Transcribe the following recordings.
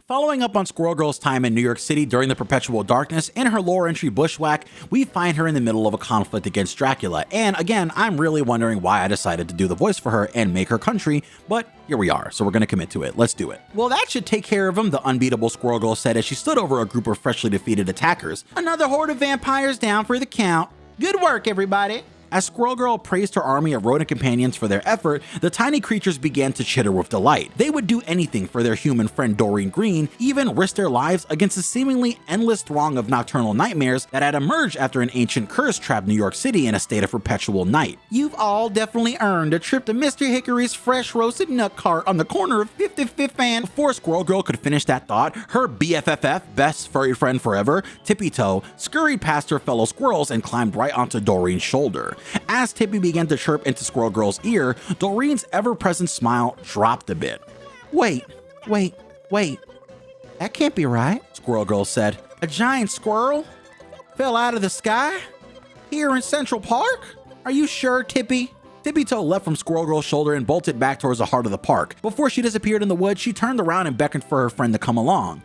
Following up on Squirrel Girl's time in New York City during the Perpetual Darkness, in her lore entry Bushwhack, we find her in the middle of a conflict against Dracula, and again, I'm really wondering why I decided to do the voice for her and make her country, but here we are, so we're gonna commit to it. Let's do it. Well, that should take care of him, the unbeatable Squirrel Girl said as she stood over a group of freshly defeated attackers. Another horde of vampires down for the count. Good work, everybody. As Squirrel Girl praised her army of rodent companions for their effort, the tiny creatures began to chitter with delight. They would do anything for their human friend Doreen Green, even risk their lives against the seemingly endless throng of nocturnal nightmares that had emerged after an ancient curse trapped New York City in a state of perpetual night. You've all definitely earned a trip to Mr. Hickory's fresh roasted nut cart on the corner of 55th and... Before Squirrel Girl could finish that thought, her BFFF, best furry friend forever, Tippy Toe, scurried past her fellow squirrels and climbed right onto Doreen's shoulder. As Tippy began to chirp into Squirrel Girl's ear, Doreen's ever-present smile dropped a bit. Wait. That can't be right, Squirrel Girl said. A giant squirrel fell out of the sky? Here in Central Park? Are you sure, Tippy? Tippy Toe leapt from Squirrel Girl's shoulder and bolted back towards the heart of the park. Before she disappeared in the woods, she turned around and beckoned for her friend to come along.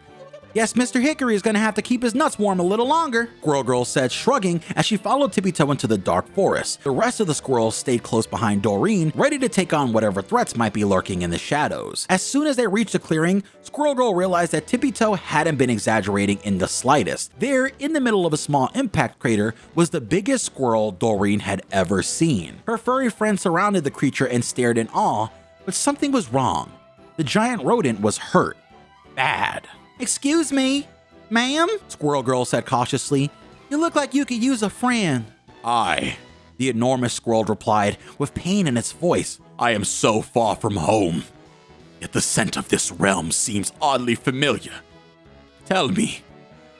Guess Mr. Hickory is gonna have to keep his nuts warm a little longer, Squirrel Girl said, shrugging as she followed Tippy Toe into the dark forest. The rest of the squirrels stayed close behind Doreen, ready to take on whatever threats might be lurking in the shadows. As soon as they reached the clearing, Squirrel Girl realized that Tippy Toe hadn't been exaggerating in the slightest. There, in the middle of a small impact crater, was the biggest squirrel Doreen had ever seen. Her furry friend surrounded the creature and stared in awe, but something was wrong. The giant rodent was hurt. Bad. Excuse me, ma'am, Squirrel Girl said cautiously. You look like you could use a friend. I, the enormous squirrel replied, with pain in its voice. I am so far from home, yet the scent of this realm seems oddly familiar. Tell me,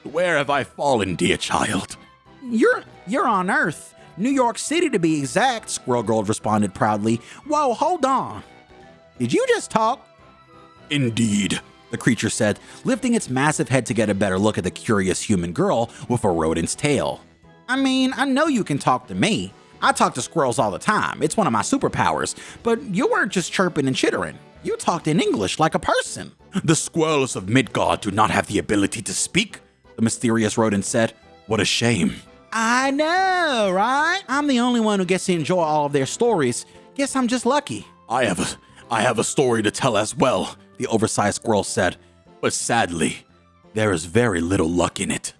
where have I fallen, dear child? You're on Earth. New York City to be exact, Squirrel Girl responded proudly. Whoa, hold on. Did you just talk? Indeed, the creature said, lifting its massive head to get a better look at the curious human girl with a rodent's tail. I mean, I know you can talk to me. I talk to squirrels all the time. It's one of my superpowers. But you weren't just chirping and chittering. You talked in English like a person. The squirrels of Midgard do not have the ability to speak, the mysterious rodent said. What a shame. I know, right? I'm the only one who gets to enjoy all of their stories. Guess I'm just lucky. I have a story to tell as well, the oversized squirrel said, but sadly, there is very little luck in it.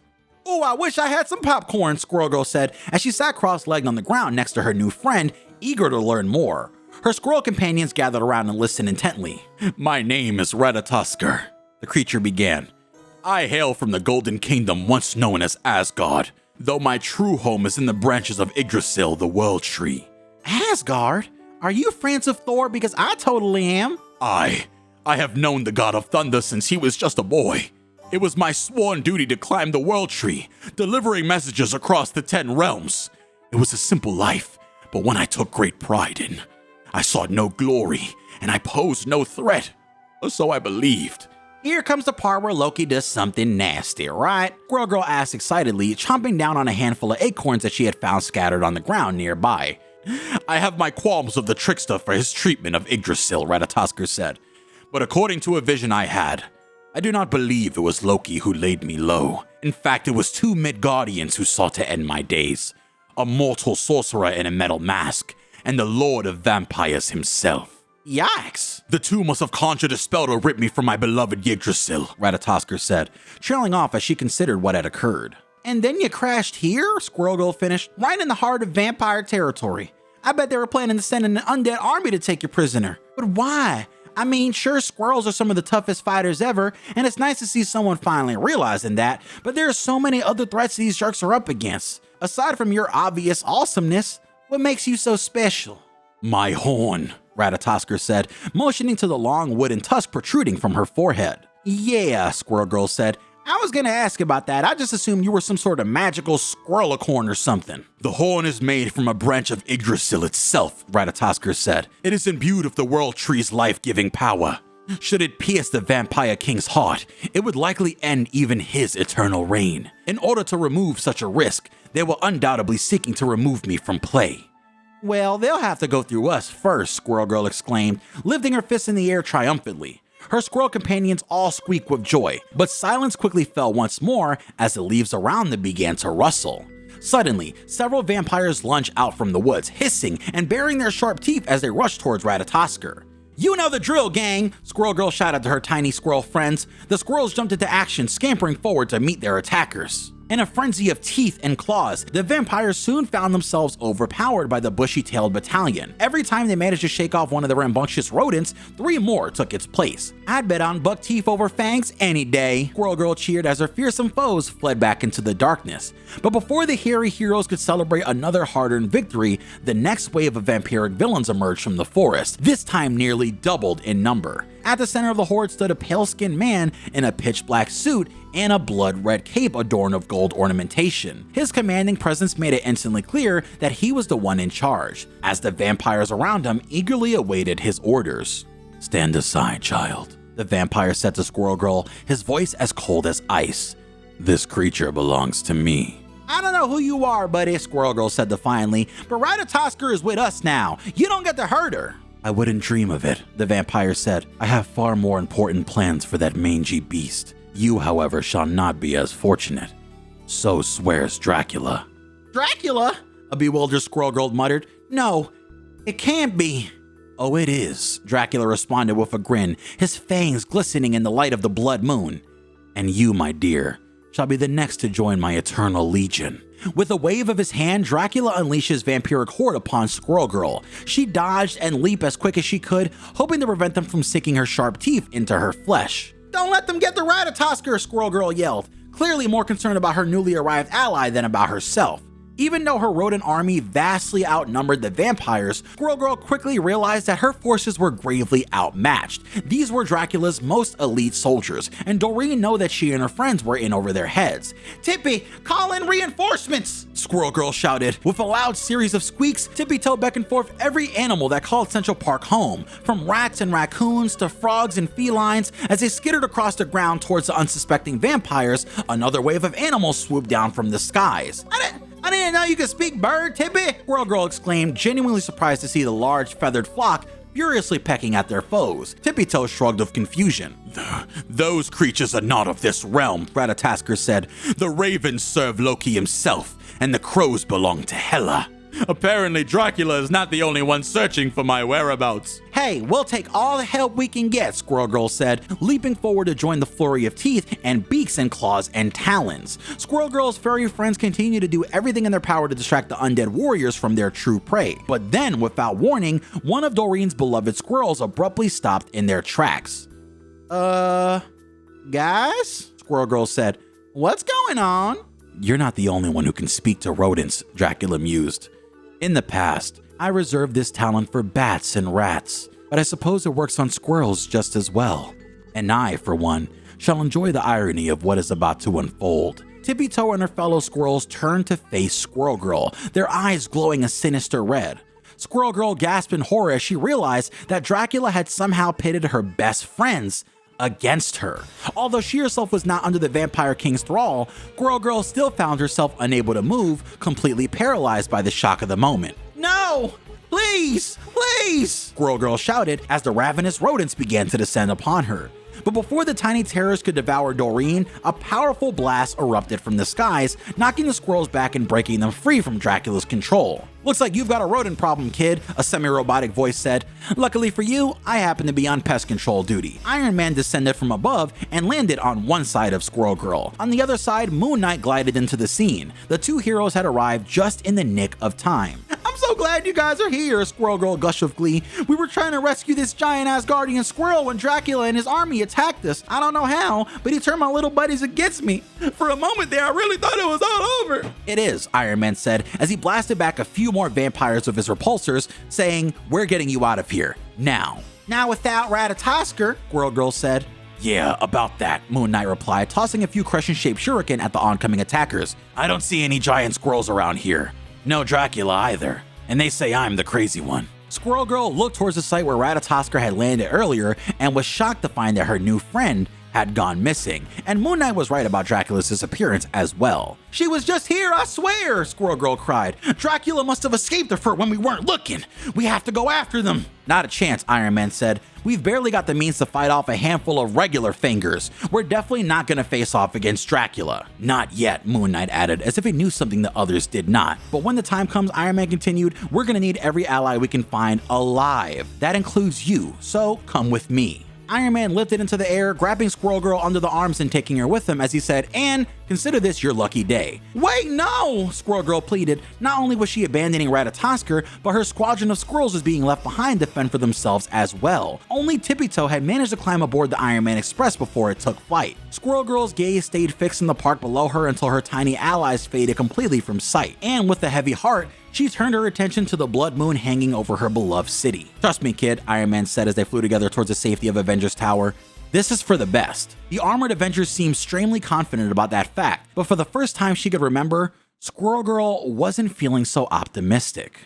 Oh, I wish I had some popcorn, Squirrel Girl said as she sat cross-legged on the ground next to her new friend, eager to learn more. Her squirrel companions gathered around and listened intently. My name is Ratoskr, the creature began. I hail from the Golden Kingdom once known as Asgard, though my true home is in the branches of Yggdrasil, the World Tree. Asgard? Are you friends of Thor? Because I totally am. I have known the god of thunder since he was just a boy. It was my sworn duty to climb the World Tree, delivering messages across the 10 realms. It was a simple life, but one I took great pride in. I sought no glory, and I posed no threat, or so I believed. Here comes the part where Loki does something nasty, right? Squirrel Girl asked excitedly, chomping down on a handful of acorns that she had found scattered on the ground nearby. I have my qualms of the trickster for his treatment of Yggdrasil, Ratoskr said. But according to a vision I had, I do not believe it was Loki who laid me low. In fact, it was 2 Midgardians who sought to end my days. A mortal sorcerer in a metal mask, and the Lord of Vampires himself. Yikes! The 2 must have conjured a spell to rip me from my beloved Yggdrasil, Ratoskr said, trailing off as she considered what had occurred. And then you crashed here? Squirrel Girl finished, right in the heart of vampire territory. I bet they were planning to send an undead army to take you prisoner. But why? I mean, sure, squirrels are some of the toughest fighters ever, and it's nice to see someone finally realizing that, but there are so many other threats these jerks are up against. Aside from your obvious awesomeness, what makes you so special? My horn, Ratoskr said, motioning to the long wooden tusk protruding from her forehead. Yeah, Squirrel Girl said. I was gonna ask about that. I just assumed you were some sort of magical squirrelicorn or something. The horn is made from a branch of Yggdrasil itself, Ratoskr said. It is imbued with the World Tree's life-giving power. Should it pierce the Vampire King's heart, it would likely end even his eternal reign. In order to remove such a risk, they were undoubtedly seeking to remove me from play. Well, they'll have to go through us first, Squirrel Girl exclaimed, lifting her fist in the air triumphantly. Her squirrel companions all squeak with joy, but silence quickly fell once more as the leaves around them began to rustle. Suddenly, several vampires lunge out from the woods, hissing and baring their sharp teeth as they rush towards Ratoskr. "You know the drill, gang!" Squirrel Girl shouted to her tiny squirrel friends. The squirrels jumped into action, scampering forward to meet their attackers. In a frenzy of teeth and claws, the vampires soon found themselves overpowered by the bushy-tailed battalion. Every time they managed to shake off one of the rambunctious rodents, 3 more took its place. "I'd bet on buck teeth over fangs any day," Squirrel Girl cheered as her fearsome foes fled back into the darkness. But before the hairy heroes could celebrate another hard-earned victory, the next wave of vampiric villains emerged from the forest, this time nearly doubled in number. At the center of the horde stood a pale-skinned man in a pitch-black suit and a blood-red cape adorned with gold ornamentation. His commanding presence made it instantly clear that he was the one in charge, as the vampires around him eagerly awaited his orders. "Stand aside, child," the vampire said to Squirrel Girl, his voice as cold as ice. "This creature belongs to me." "I don't know who you are, buddy," Squirrel Girl said defiantly, "but Ratoskr is with us now. You don't get to hurt her." "I wouldn't dream of it," the vampire said. "I have far more important plans for that mangy beast. You, however, shall not be as fortunate. So swears Dracula." "Dracula?" a bewildered Squirrel Girl muttered. "No, it can't be." "Oh, it is," Dracula responded with a grin, his fangs glistening in the light of the blood moon. "And you, my dear, shall be the next to join my eternal legion." With a wave of his hand, Dracula unleashes vampiric horde upon Squirrel Girl. She dodged and leaped as quick as she could, hoping to prevent them from sinking her sharp teeth into her flesh. "Don't let them get the Ratoskr," Squirrel Girl yelled, clearly more concerned about her newly arrived ally than about herself. Even though her rodent army vastly outnumbered the vampires, Squirrel Girl quickly realized that her forces were gravely outmatched. These were Dracula's most elite soldiers, and Doreen knew that she and her friends were in over their heads. "Tippy, call in reinforcements!" Squirrel Girl shouted. With a loud series of squeaks, Tippy told back and forth every animal that called Central Park home, from rats and raccoons to frogs and felines. As they skittered across the ground towards the unsuspecting vampires, another wave of animals swooped down from the skies. I didn't know you could speak bird, Tippy!" Squirrel Girl exclaimed, genuinely surprised to see the large feathered flock furiously pecking at their foes. Tippy Toe shrugged with confusion. "Those creatures are not of this realm," Ratoskr said. "The ravens serve Loki himself, and the crows belong to Hela. Apparently Dracula is not the only one searching for my whereabouts." "Hey, we'll take all the help we can get," Squirrel Girl said, leaping forward to join the flurry of teeth and beaks and claws and talons. Squirrel Girl's furry friends continue to do everything in their power to distract the undead warriors from their true prey. But then, without warning, one of Doreen's beloved squirrels abruptly stopped in their tracks. Guys?" Squirrel Girl said. "What's going on?" "You're not the only one who can speak to rodents," Dracula mused. "In the past, I reserved this talent for bats and rats, but I suppose it works on squirrels just as well. And I, for one, shall enjoy the irony of what is about to unfold." Tippy Toe and her fellow squirrels turned to face Squirrel Girl, their eyes glowing a sinister red. Squirrel Girl gasped in horror as she realized that Dracula had somehow pitted her best friends against her. Although she herself was not under the Vampire King's thrall, Squirrel Girl still found herself unable to move, completely paralyzed by the shock of the moment. "No! Please! Please!" Squirrel Girl shouted as the ravenous rodents began to descend upon her. But before the tiny terrors could devour Doreen, a powerful blast erupted from the skies, knocking the squirrels back and breaking them free from Dracula's control. "Looks like you've got a rodent problem, kid," a semi-robotic voice said. "Luckily for you, I happen to be on pest control duty." Iron Man descended from above and landed on one side of Squirrel Girl. On the other side, Moon Knight glided into the scene. The two heroes had arrived just in the nick of time. "I'm so glad you guys are here," Squirrel Girl gushed with glee. "We were trying to rescue this giant Asgardian squirrel when Dracula and his army attacked us. I don't know how, but he turned my little buddies against me. For a moment there, I really thought it was all over." "It is," Iron Man said as he blasted back a few more vampires with his repulsors, saying, "We're getting you out of here, now." "Now without Ratoskr," Squirrel Girl said. "Yeah, about that," Moon Knight replied, tossing a few crescent-shaped shuriken at the oncoming attackers. "I don't see any giant squirrels around here. No Dracula either. And they say I'm the crazy one." Squirrel Girl looked towards the site where Ratoskr had landed earlier and was shocked to find that her new friend had gone missing, and Moon Knight was right about Dracula's disappearance as well. "She was just here, I swear," Squirrel Girl cried. "Dracula must have escaped her when we weren't looking. We have to go after them." "Not a chance," Iron Man said. "We've barely got the means to fight off a handful of regular fingers. We're definitely not gonna face off against Dracula." "Not yet," Moon Knight added, as if he knew something the others did not. "But when the time comes," Iron Man continued, "we're gonna need every ally we can find alive. That includes you, so come with me." Iron Man lifted into the air, grabbing Squirrel Girl under the arms and taking her with him as he said, "And consider this your lucky day." "Wait, no!" Squirrel Girl pleaded. Not only was she abandoning Ratoskr, but her squadron of squirrels was being left behind to fend for themselves as well. Only Tippy Toe had managed to climb aboard the Iron Man Express before it took flight. Squirrel Girl's gaze stayed fixed in the park below her until her tiny allies faded completely from sight, and with a heavy heart, she turned her attention to the blood moon hanging over her beloved city. "Trust me, kid," Iron Man said as they flew together towards the safety of Avengers Tower. "This is for the best." The armored Avengers seemed extremely confident about that fact, but for the first time she could remember, Squirrel Girl wasn't feeling so optimistic.